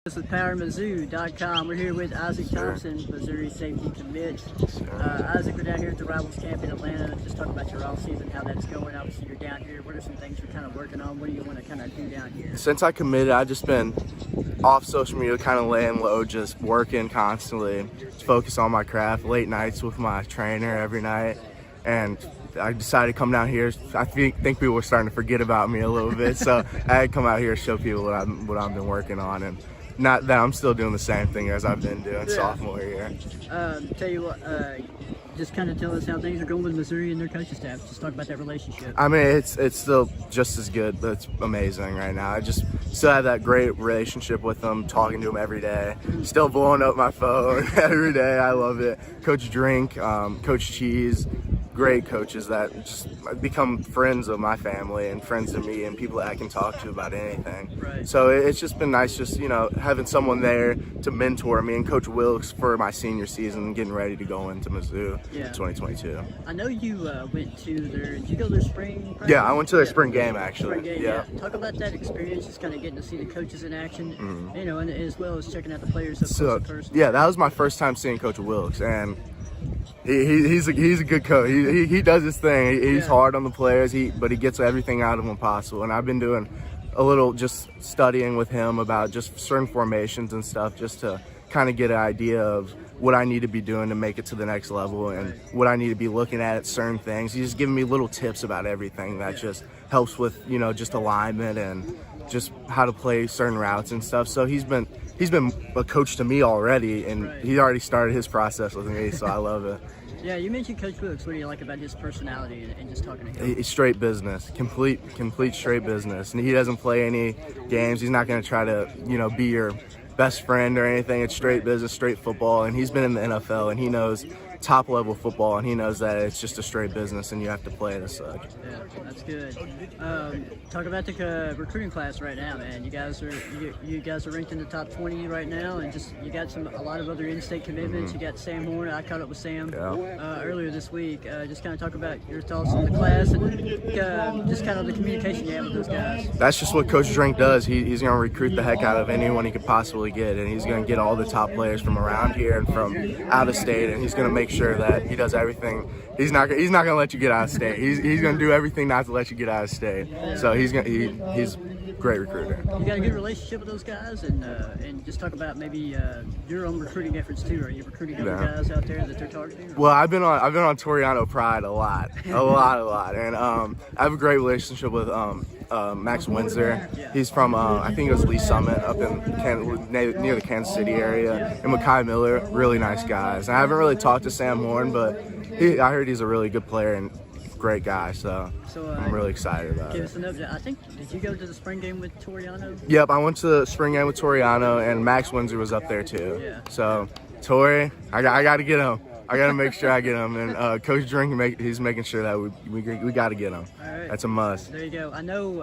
This is PowerMizzou.com. We're here with Isaac Thompson, Missouri safety commit. Isaac, we're down here at the Rivals Camp in Atlanta. Just talk about your off-season, how that's going. Obviously, you're down here. What are some things you're kind of working on? What do you want to kind of do down here? Since I committed, I've just been off social media, kind of laying low, just working constantly, just focus on my craft, late nights with my trainer every night. And I decided to come down here. I think people were starting to forget about me a little bit, so I had to come out here and show people what I've been working on. And not that I'm still doing the same thing as I've been doing sophomore year. Tell you what, just kind of tell us how things are going with Missouri and their coaching staff. Just talk about that relationship. I mean, it's still just as good, but it's amazing right now. I just still have that great relationship with them, talking to them every day, still blowing up my phone every day. I love it. Coach Drink, Coach Cheese, great coaches that just become friends of my family and friends of me and people that I can talk to about anything. Right. So it's just been nice just, having someone there to mentor me, and Coach Wilkes for my senior season, getting ready to go into Mizzou in 2022. I know you went to did you go to their spring practice? Yeah, I went to their spring game actually. Spring game, yeah. Talk about that experience, just kind of getting to see the coaches in action, and as well as checking out the players up close and personal. Yeah, that was my first time seeing Coach Wilkes, and he's a good coach. He does his thing. He's hard on the players, but he gets everything out of them possible. And I've been doing a little just studying with him about just certain formations and stuff, just to kind of get an idea of what I need to be doing to make it to the next level and what I need to be looking at certain things. He's just giving me little tips about everything that just helps with, just alignment and just how to play certain routes and stuff. So he's been a coach to me already, and he already started his process with me, so I love it. Yeah, you mentioned Coach Wilkes. What do you like about his personality and just talking to him? He's straight business, complete straight business. And he doesn't play any games. He's not going to try to, be your best friend or anything. It's straight business, straight football. And he's been in the NFL, and he knows top level football, and he knows that it's just a straight business and you have to play it as such. Yeah, that's good. Talk about the recruiting class right now, man. You guys are ranked in the top 20 right now, and just you got a lot of other in-state commitments. You got Sam Horn. I caught up with Sam earlier this week. Just kind of talk about your thoughts on the class and just kind of the communication you have with those guys. That's just what Coach Drink does. He's going to recruit the heck out of anyone he could possibly get, and he's going to get all the top players from around here and from out of state, and he's going to make sure that he does everything. He's not going to let you get out of state. He's going to do everything not to let you get out of state. So he's a great recruiter. You got a good relationship with those guys, and just talk about maybe your own recruiting efforts too. Are you recruiting other guys out there that they're targeting? Well, I've been on Toriano Pride a lot, and I have a great relationship with Max Windsor. He's from I think it was Lee Summit up in near the Kansas City area, and Makai Miller, really nice guys. I haven't really talked to Sam Horn, but I heard he's a really good player and great guy, so I'm really excited about it. Give us an update. I think, did you go to the spring game with Toriano? Yep, I went to the spring game with Toriano, and Max Windsor was up there too. Yeah. So Tori, I got to get him. I got to make sure I get him, and Coach Drink, he's making sure that we got to get him. All right. That's a must. There you go. I know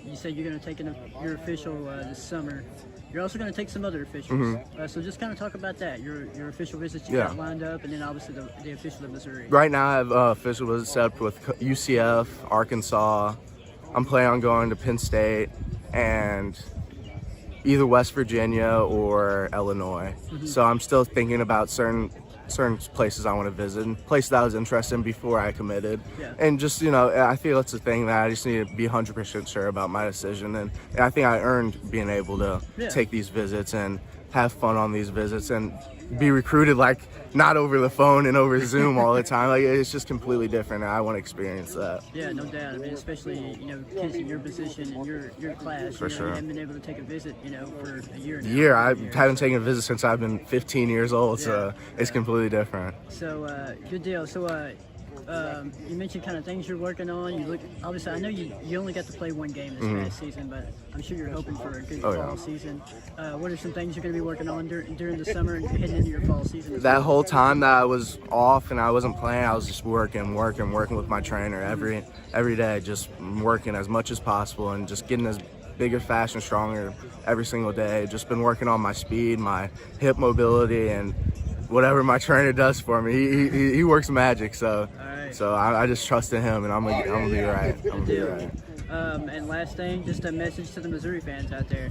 you said you're going to take your official this summer. You're also going to take some other officials. So just kind of talk about that, your official visits you got lined up, and then obviously the official of Missouri. Right now I have official visits set up with UCF, Arkansas. I'm planning on going to Penn State and either West Virginia or Illinois. So I'm still thinking about certain places I want to visit and places that I was interested in before I committed. And just, I feel it's a thing that I just need to be 100% sure about my decision. And I think I earned being able to take these visits and have fun on these visits and be recruited, like, not over the phone and over Zoom all the time. Like, it's just completely different, and I want to experience that. Yeah, no doubt. I mean, especially, kids in your position and your class. For sure. You haven't been able to take a visit, for a year now. I haven't taken a visit since I've been 15 years old, so it's completely different. So, good deal. So, you mentioned kind of things you're working on. Obviously, I know you only got to play one game this past season, but I'm sure you're hoping for a good fall season. What are some things you're going to be working on during the summer and heading into your fall season? That whole time that I was off and I wasn't playing, I was just working with my trainer every day, just working as much as possible and just getting as bigger, faster, stronger every single day. Just been working on my speed, my hip mobility, and whatever my trainer does for me. He works magic, so I just trust in him, and I'm gonna be right. And last thing, just a message to the Missouri fans out there.